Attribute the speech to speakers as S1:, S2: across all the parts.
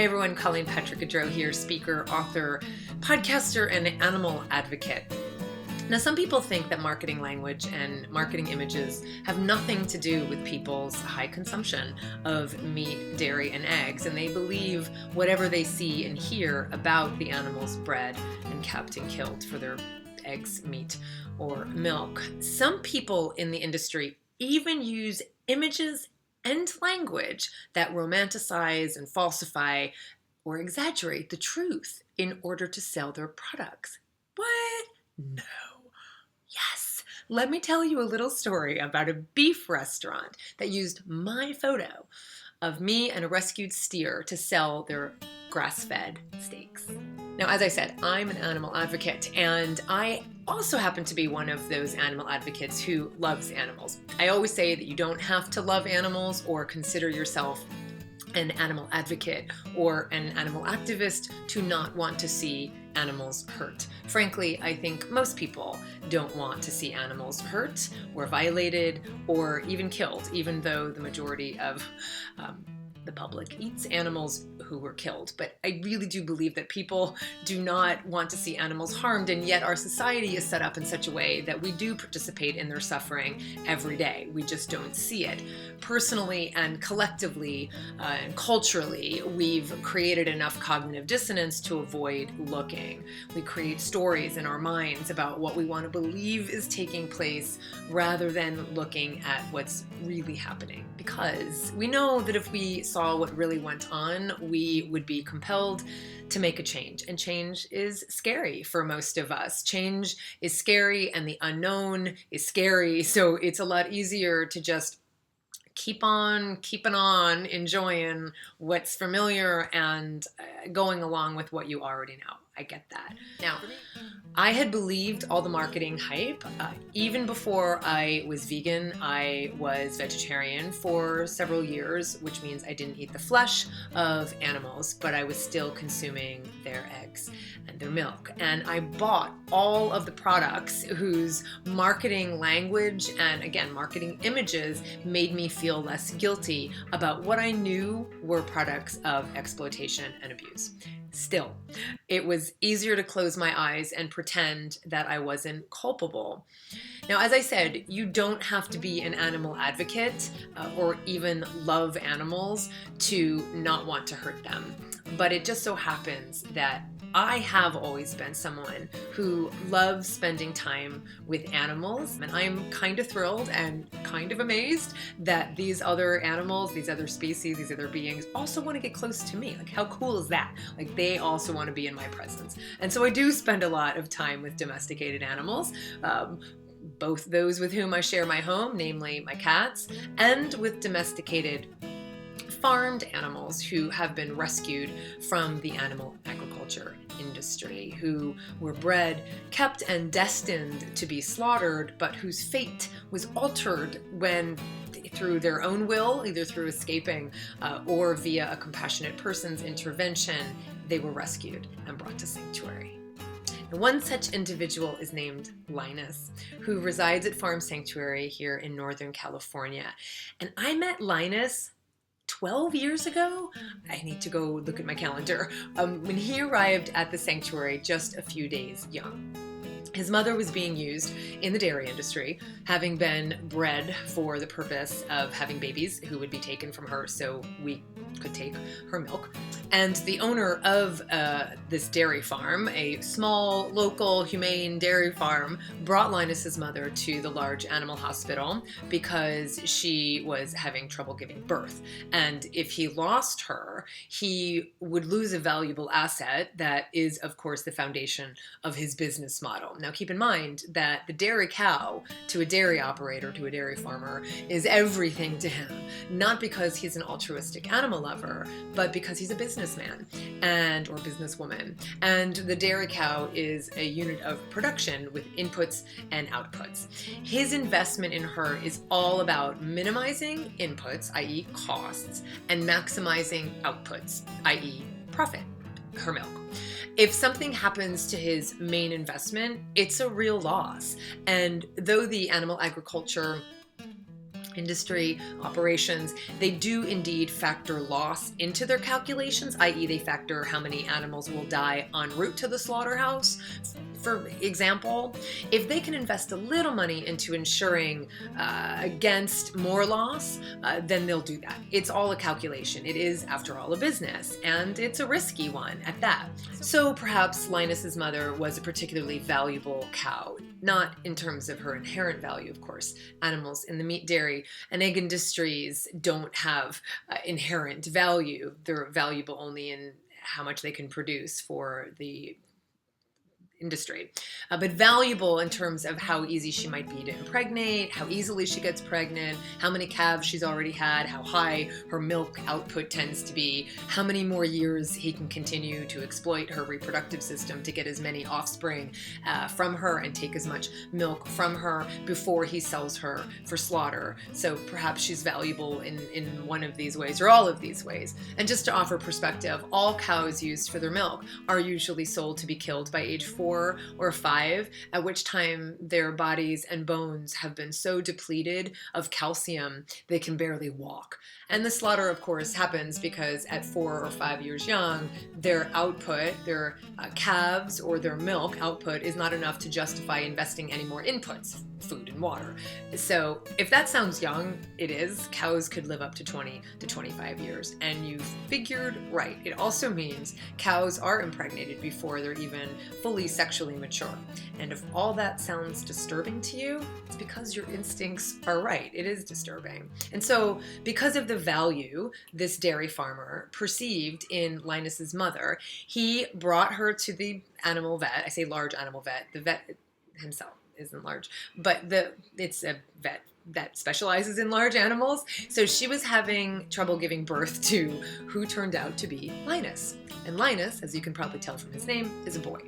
S1: Hi everyone, Colleen Patrick-Goudreau here, speaker, author, podcaster, and animal advocate. Now, some people think that marketing language and marketing images have nothing to do with people's high consumption of meat, dairy, and eggs, and they believe whatever they see and hear about the animals bred and kept and killed for their eggs, meat, or milk. Some people in the industry even use images and language that romanticize and falsify or exaggerate the truth in order to sell their products. What? No. Yes. Let me tell you a little story about a beef restaurant that used my photo of me and a rescued steer to sell their grass-fed steaks. Now, as I said, I'm an animal advocate, and I also happen to be one of those animal advocates who loves animals. I always say that you don't have to love animals or consider yourself an animal advocate or an animal activist to not want to see animals hurt. Frankly, I think most people don't want to see animals hurt or violated or even killed, even though the majority of the public eats animals who were killed. But I really do believe that people do not want to see animals harmed, and yet our society is set up in such a way that we do participate in their suffering every day. We just don't see it. Personally and collectively and culturally, we've created enough cognitive dissonance to avoid looking. We create stories in our minds about what we want to believe is taking place rather than looking at what's really happening. Because we know that if we saw what really went on, we would be compelled to make a change. And change is scary for most of us. Change is scary and the unknown is scary. So it's a lot easier to just keep on keeping on, enjoying what's familiar and going along with what you already know. I get that. Now, I had believed all the marketing hype. Even before I was vegan, I was vegetarian for several years, which means I didn't eat the flesh of animals, but I was still consuming their eggs and their milk. And I bought all of the products whose marketing language and, again, marketing images made me feel less guilty about what I knew were products of exploitation and abuse. Still, it was easier to close my eyes and pretend that I wasn't culpable. Now, as I said, you don't have to be an animal advocate or even love animals to not want to hurt them. But it just so happens that I have always been someone who loves spending time with animals, and I'm kind of thrilled and kind of amazed that these other animals, these other species, these other beings also want to get close to me. Like, how cool is that? Like, they also want to be in my presence. And so I do spend a lot of time with domesticated animals, both those with whom I share my home, namely my cats, and with domesticated farmed animals who have been rescued from the animal agriculture industry, who were bred, kept, and destined to be slaughtered, but whose fate was altered when, through their own will, either through escaping or via a compassionate person's intervention, they were rescued and brought to sanctuary. And one such individual is named Linus, who resides at Farm Sanctuary here in Northern California. And I met Linus 12 years ago. I need to go look at my calendar. When he arrived at the sanctuary just a few days young. His mother was being used in the dairy industry, having been bred for the purpose of having babies who would be taken from her so we could take her milk. And the owner of this dairy farm, a small, local, humane dairy farm, brought Linus's mother to the large animal hospital because she was having trouble giving birth. And if he lost her, he would lose a valuable asset that is, of course, the foundation of his business model. Now, keep in mind that the dairy cow, to a dairy operator, to a dairy farmer, is everything to him. Not because he's an altruistic animal lover, but because he's a businessman or businesswoman. And the dairy cow is a unit of production with inputs and outputs. His investment in her is all about minimizing inputs, i.e. costs, and maximizing outputs, i.e. profit, her milk. If something happens to his main investment, it's a real loss. And though the animal agriculture industry operations, they do indeed factor loss into their calculations, i.e. they factor how many animals will die en route to the slaughterhouse. For example, if they can invest a little money into ensuring against more loss, then they'll do that. It's all a calculation. It is, after all, a business, and it's a risky one at that. So perhaps Linus's mother was a particularly valuable cow, not in terms of her inherent value, of course. Animals in the meat, dairy, and egg industries don't have inherent value. They're valuable only in how much they can produce for the industry, but valuable in terms of how easy she might be to impregnate, how easily she gets pregnant, how many calves she's already had, how high her milk output tends to be, how many more years he can continue to exploit her reproductive system to get as many offspring from her and take as much milk from her before he sells her for slaughter. So perhaps she's valuable in one of these ways or all of these ways. And just to offer perspective, all cows used for their milk are usually sold to be killed by age 4 or 5, at which time their bodies and bones have been so depleted of calcium they can barely walk. And the slaughter, of course, happens because at 4 or 5 years young, their output, their calves or their milk output is not enough to justify investing any more inputs, food and water. So if that sounds young, it is. Cows could live up to 20 to 25 years. And you figured right. It also means cows are impregnated before they're even fully sexually mature. And if all that sounds disturbing to you, it's because your instincts are right. It is disturbing. And so because of the value this dairy farmer perceived in Linus's mother, he brought her to the animal vet. I say large animal vet. The vet himself isn't large, but it's a vet that specializes in large animals. So she was having trouble giving birth to who turned out to be Linus. And Linus, as you can probably tell from his name, is a boy.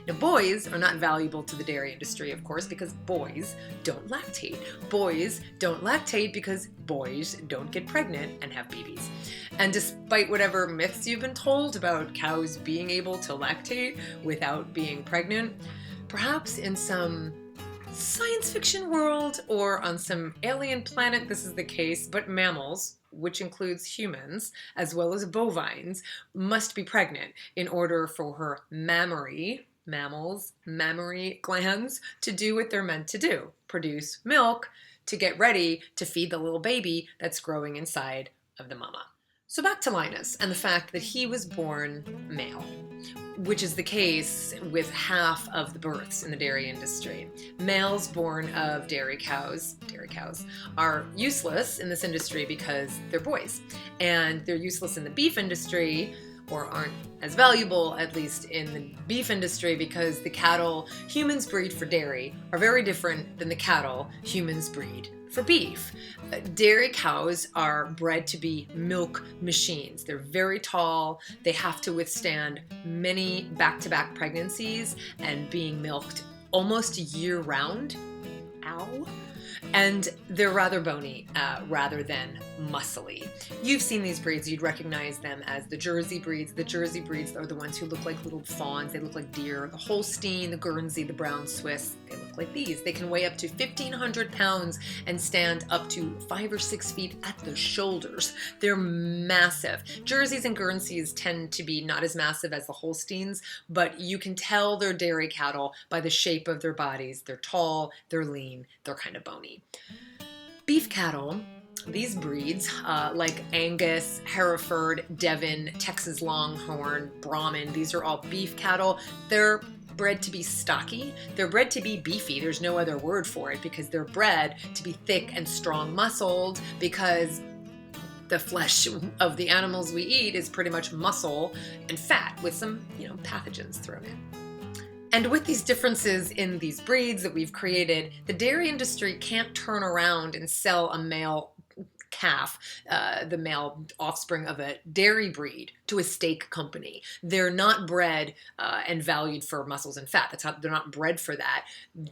S1: Now, boys are not valuable to the dairy industry, of course, because boys don't lactate. Boys don't lactate because boys don't get pregnant and have babies. And despite whatever myths you've been told about cows being able to lactate without being pregnant, perhaps in some science fiction world or on some alien planet this is the case, but mammals, which includes humans as well as bovines, must be pregnant in order for her mammary glands to do what they're meant to do, produce milk to get ready to feed the little baby that's growing inside of the mama. So back to Linus and the fact that he was born male, which is the case with half of the births in the dairy industry. Males born of dairy cows are useless in this industry because they're boys. And they're useless in the beef industry, or aren't as valuable, at least in the beef industry, because the cattle humans breed for dairy are very different than the cattle humans breed for beef. Dairy cows are bred to be milk machines. They're very tall. They have to withstand many back-to-back pregnancies and being milked almost year-round. Ow. And they're rather bony rather than muscly. You've seen these breeds. You'd recognize them as the Jersey breeds. The Jersey breeds are the ones who look like little fawns. They look like deer. The Holstein, the Guernsey, the Brown Swiss, they look like these. They can weigh up to 1,500 pounds and stand up to 5 or 6 feet at the shoulders. They're massive. Jerseys and Guernseys tend to be not as massive as the Holsteins, but you can tell they're dairy cattle by the shape of their bodies. They're tall, they're lean, they're kind of bony. Beef cattle, these breeds, like Angus, Hereford, Devon, Texas Longhorn, Brahman, these are all beef cattle. They're bred to be stocky. They're bred to be beefy. There's no other word for it because they're bred to be thick and strong muscled because the flesh of the animals we eat is pretty much muscle and fat with some, pathogens thrown in. And with these differences in these breeds that we've created, the dairy industry can't turn around and sell a male calf, the male offspring of a dairy breed, to a steak company. They're not bred and valued for muscles and fat. They're not bred for that.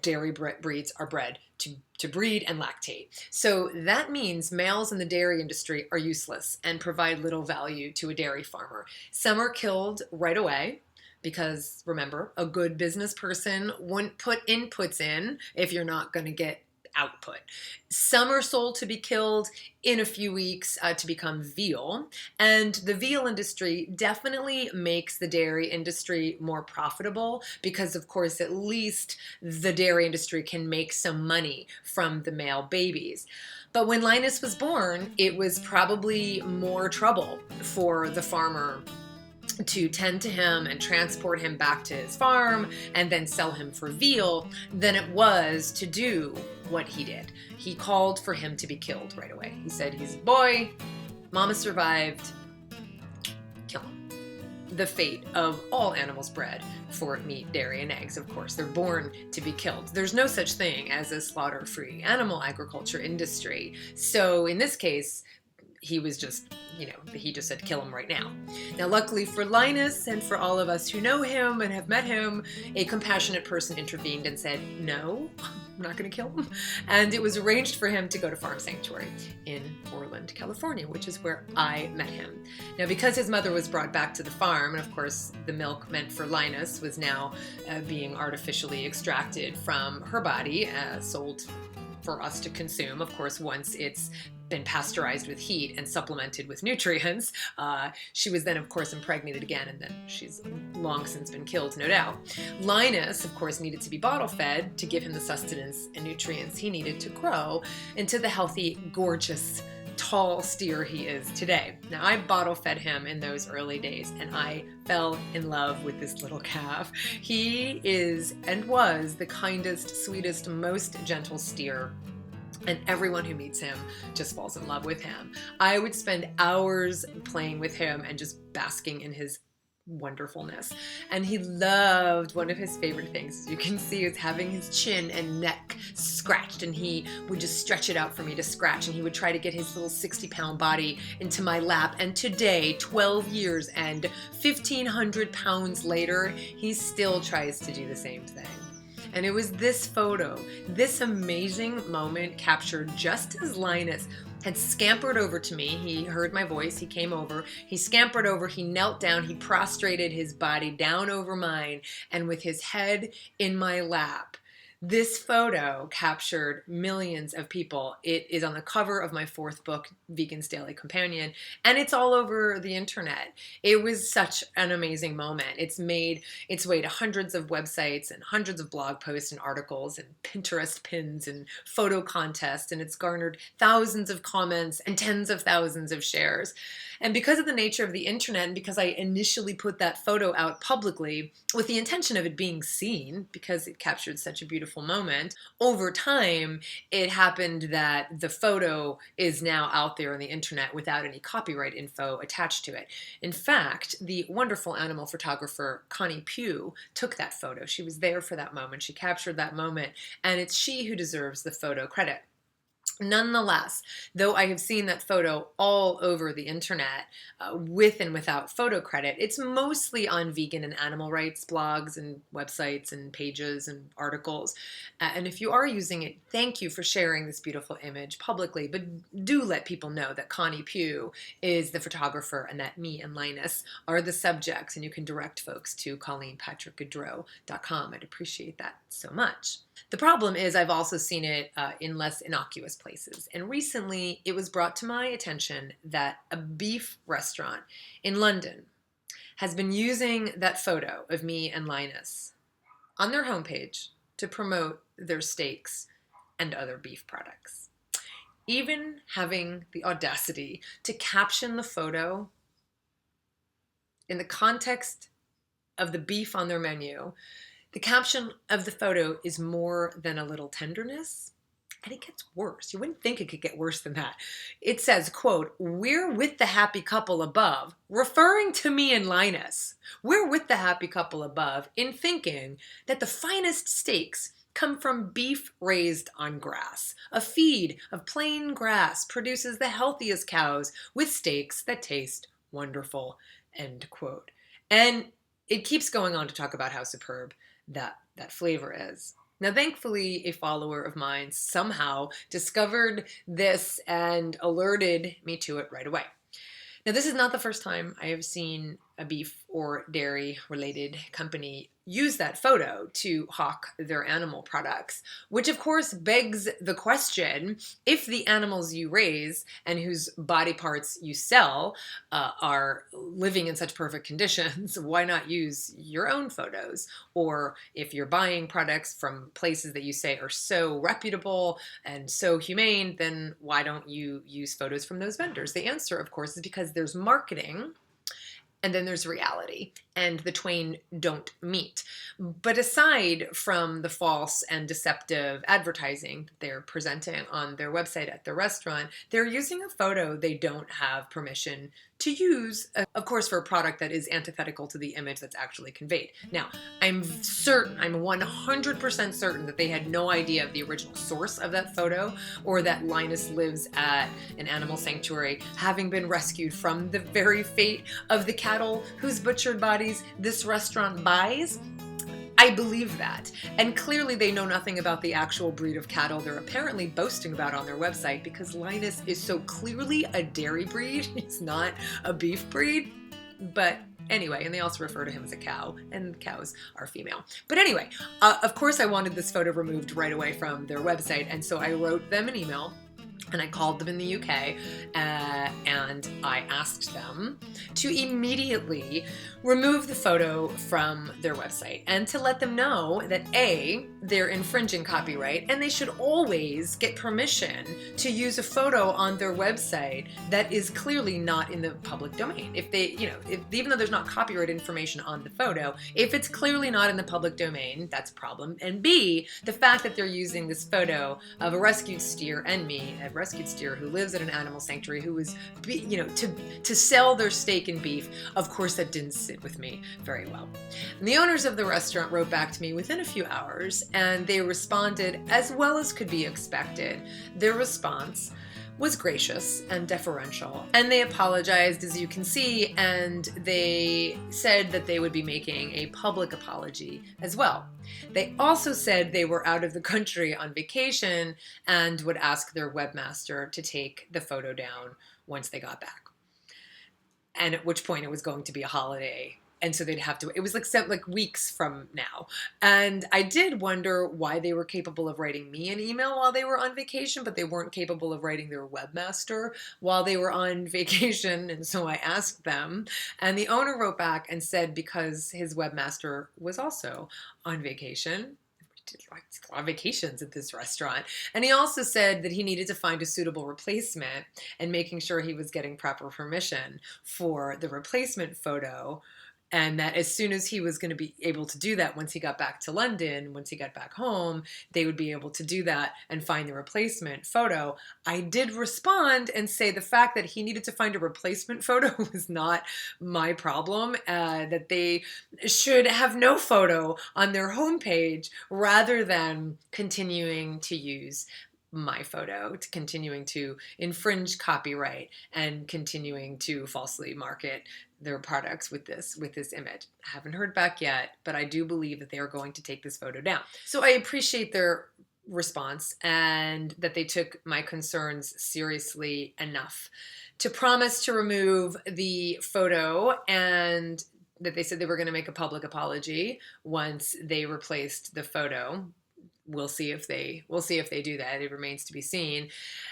S1: Dairy breeds are bred to breed and lactate. So that means males in the dairy industry are useless and provide little value to a dairy farmer. Some are killed right away, because remember, a good business person wouldn't put inputs in if you're not going to get output. Some are sold to be killed in a few weeks to become veal. And the veal industry definitely makes the dairy industry more profitable because, of course, at least the dairy industry can make some money from the male babies. But when Linus was born, it was probably more trouble for the farmer to tend to him and transport him back to his farm and then sell him for veal than it was to do what he did. He called for him to be killed right away. He said, he's a boy, mama survived, kill him. The fate of all animals bred for meat, dairy, and eggs, of course. They're born to be killed. There's no such thing as a slaughter-free animal agriculture industry. So in this case, he was just, he just said, kill him right now. Now, luckily for Linus and for all of us who know him and have met him, a compassionate person intervened and said, no, I'm not going to kill him. And it was arranged for him to go to Farm Sanctuary in Orland, California, which is where I met him. Now, because his mother was brought back to the farm, and of course the milk meant for Linus was now being artificially extracted from her body, sold for us to consume, of course, once it's been pasteurized with heat and supplemented with nutrients. She was then, of course, impregnated again, and then she's long since been killed, no doubt. Linus, of course, needed to be bottle-fed to give him the sustenance and nutrients he needed to grow into the healthy, gorgeous, tall steer he is today. Now, I bottle-fed him in those early days, and I fell in love with this little calf. He is and was the kindest, sweetest, most gentle steer, and everyone who meets him just falls in love with him. I would spend hours playing with him and just basking in his wonderfulness. And he loved, one of his favorite things, as you can see, is having his chin and neck scratched, and he would just stretch it out for me to scratch, and he would try to get his little 60-pound body into my lap. And today, 12 years and 1,500 pounds later, he still tries to do the same thing. And it was this photo, this amazing moment captured just as Linus had scampered over to me. He heard my voice, he came over, he scampered over, he knelt down, he prostrated his body down over mine, and with his head in my lap. This photo captured millions of people. It is on the cover of my 4th book, Vegan's Daily Companion, and it's all over the internet. It was such an amazing moment. It's made its way to hundreds of websites and hundreds of blog posts and articles and Pinterest pins and photo contests, and it's garnered thousands of comments and tens of thousands of shares. And because of the nature of the internet, and because I initially put that photo out publicly with the intention of it being seen, because it captured such a beautiful moment, over time, it happened that the photo is now out there on the internet without any copyright info attached to it. In fact, the wonderful animal photographer Connie Pugh took that photo. She was there for that moment. She captured that moment, and it's she who deserves the photo credit. Nonetheless, though I have seen that photo all over the internet with and without photo credit, it's mostly on vegan and animal rights blogs and websites and pages and articles. And if you are using it, thank you for sharing this beautiful image publicly, but do let people know that Connie Pugh is the photographer and that me and Linus are the subjects, and you can direct folks to ColleenPatrick-Goudreau.com. I'd appreciate that so much. The problem is I've also seen it in less innocuous places. And recently it was brought to my attention that a beef restaurant in London has been using that photo of me and Linus on their homepage to promote their steaks and other beef products. Even having the audacity to caption the photo in the context of the beef on their menu. The caption of the photo is more than a little tenderness, and it gets worse. You wouldn't think it could get worse than that. It says, quote, "We're with the happy couple above," referring to me and Linus. We're with the happy couple above in thinking that the finest steaks come from beef raised on grass. A feed of plain grass produces the healthiest cows with steaks that taste wonderful, end quote. And it keeps going on to talk about how superb that flavor is. Now, thankfully, a follower of mine somehow discovered this and alerted me to it right away. Now, this is not the first time I have seen a beef or dairy related company use that photo to hawk their animal products, which of course begs the question, if the animals you raise and whose body parts you sell are living in such perfect conditions, why not use your own photos? Or if you're buying products from places that you say are so reputable and so humane, then why don't you use photos from those vendors? The answer, of course, is because there's marketing and then there's reality, and the twain don't meet. But aside from the false and deceptive advertising they're presenting on their website at the restaurant, they're using a photo they don't have permission to use, of course, for a product that is antithetical to the image that's actually conveyed. Now, I'm 100% certain that they had no idea of the original source of that photo, or that Linus lives at an animal sanctuary, having been rescued from the very fate of the cattle whose butchered bodies this restaurant buys. I believe that. And clearly they know nothing about the actual breed of cattle they're apparently boasting about on their website, because Linus is so clearly a dairy breed. He's not a beef breed. But anyway, and they also refer to him as a cow, and cows are female. But anyway, of course I wanted this photo removed right away from their website, and so I wrote them an email. And I called them in the UK, and I asked them to immediately remove the photo from their website, and to let them know that A, they're infringing copyright, and they should always get permission to use a photo on their website that is clearly not in the public domain. If they, even though there's not copyright information on the photo, if it's clearly not in the public domain, that's a problem. And B, the fact that they're using this photo of a rescued steer and me, a rescued steer who lives at an animal sanctuary, who was, to sell their steak and beef, of course that didn't sit with me very well. And the owners of the restaurant wrote back to me within a few hours, and they responded as well as could be expected. Their response was gracious and deferential, and they apologized, as you can see, and they said that they would be making a public apology as well. They also said they were out of the country on vacation and would ask their webmaster to take the photo down once they got back. And at which point it was going to be a holiday, and so they'd have to, it was like weeks from now. And I did wonder why they were capable of writing me an email while they were on vacation, but they weren't capable of writing their webmaster while they were on vacation. And so I asked them, and the owner wrote back and said because his webmaster was also on vacation, a lot of vacations at this restaurant. And he also said that he needed to find a suitable replacement, and making sure he was getting proper permission for the replacement photo. And that as soon as he was going to be able to do that, once he got back to London, once he got back home, they would be able to do that and find the replacement photo. I did respond and say the fact that he needed to find a replacement photo was not my problem, that they should have no photo on their homepage rather than continuing to use my photo, to continuing to infringe copyright and continuing to falsely market their products with this image. I haven't heard back yet, but I do believe that they are going to take this photo down. So I appreciate their response, and that they took my concerns seriously enough to promise to remove the photo, and that they said they were going to make a public apology once they replaced the photo. We'll see if they do that. It remains to be seen.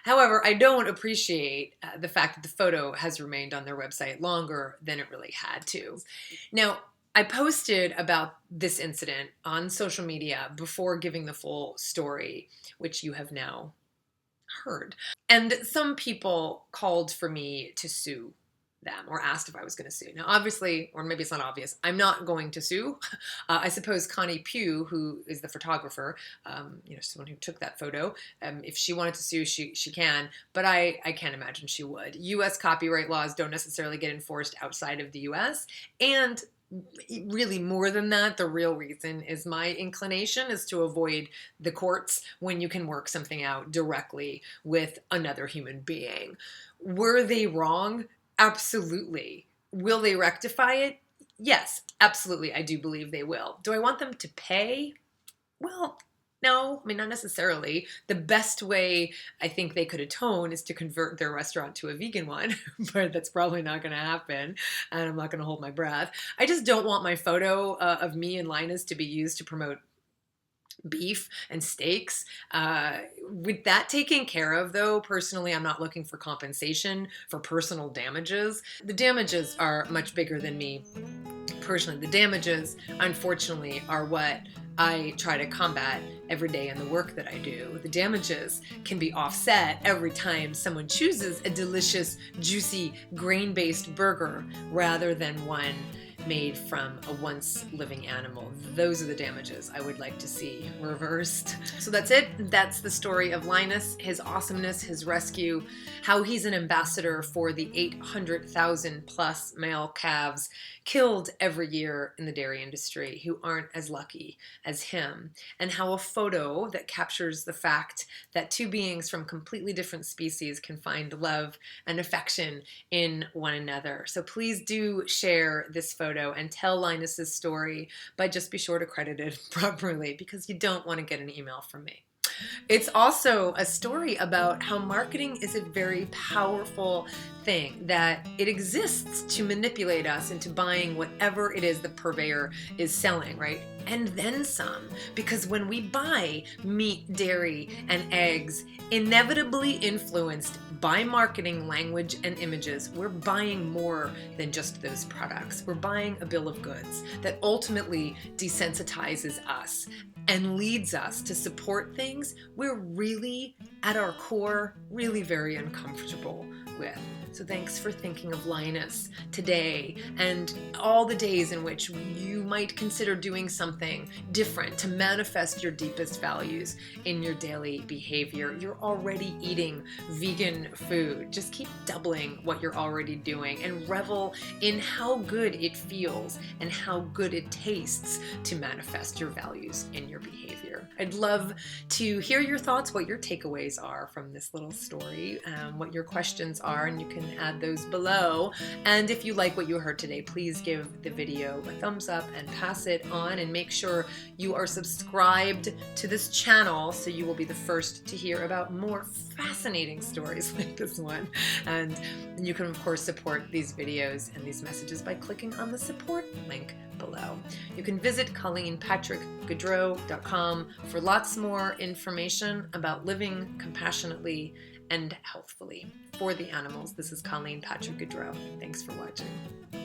S1: However, I don't appreciate the fact that the photo has remained on their website longer than it really had to. Now, I posted about this incident on social media before giving the full story, which you have now heard. And some people called for me to sue them, or asked if I was going to sue. Now, obviously, or maybe it's not obvious, I'm not going to sue. I suppose Connie Pugh, who is the photographer, someone who took that photo, if she wanted to sue, she can, but I can't imagine she would. U.S. copyright laws don't necessarily get enforced outside of the U.S., and really more than that, the real reason is my inclination is to avoid the courts when you can work something out directly with another human being. Were they wrong? Absolutely. Will they rectify it? Yes, absolutely. I do believe they will. Do I want them to pay? Well, No, I mean, not necessarily. The best way I think they could atone is to convert their restaurant to a vegan one, but that's probably not going to happen, and I'm not going to hold my breath. I just don't want my photo of me and Linus to be used to promote beef and steaks. With that taken care of, though, personally, I'm not looking for compensation for personal damages. The damages are much bigger than me. Personally, the damages, unfortunately, are what I try to combat every day in the work that I do. The damages can be offset every time someone chooses a delicious, juicy, grain-based burger rather than one made from a once living animal. Those are the damages I would like to see reversed. So that's it. That's the story of Linus, his awesomeness, his rescue, how he's an ambassador for the 800,000 plus male calves killed every year in the dairy industry who aren't as lucky as him, and how a photo that captures the fact that two beings from completely different species can find love and affection in one another. So please do share this photo and tell Linus's story, but just be sure to credit it properly because you don't want to get an email from me. It's also a story about how marketing is a very powerful thing, that it exists to manipulate us into buying whatever it is the purveyor is selling, right? And then some, because when we buy meat, dairy, and eggs, inevitably influenced by marketing language and images, we're buying more than just those products. We're buying a bill of goods that ultimately desensitizes us and leads us to support things we're really, at our core, really very uncomfortable with. So thanks for thinking of Linus today and all the days in which you might consider doing something different to manifest your deepest values in your daily behavior. You're already eating vegan food. Just keep doubling what you're already doing and revel in how good it feels and how good it tastes to manifest your values in your behavior. I'd love to hear your thoughts, what your takeaways are from this little story, what your questions are, and you can add those below. And if you like what you heard today, please give the video a thumbs up and pass it on, and make sure you are subscribed to this channel so you will be the first to hear about more fascinating stories like this one. And you can, of course, support these videos and these messages by clicking on the support link below. You can visit Patrick-Goudreau.com for lots more information about living compassionately and healthfully for the animals. This is Colleen Patrick-Goudreau. Thanks for watching.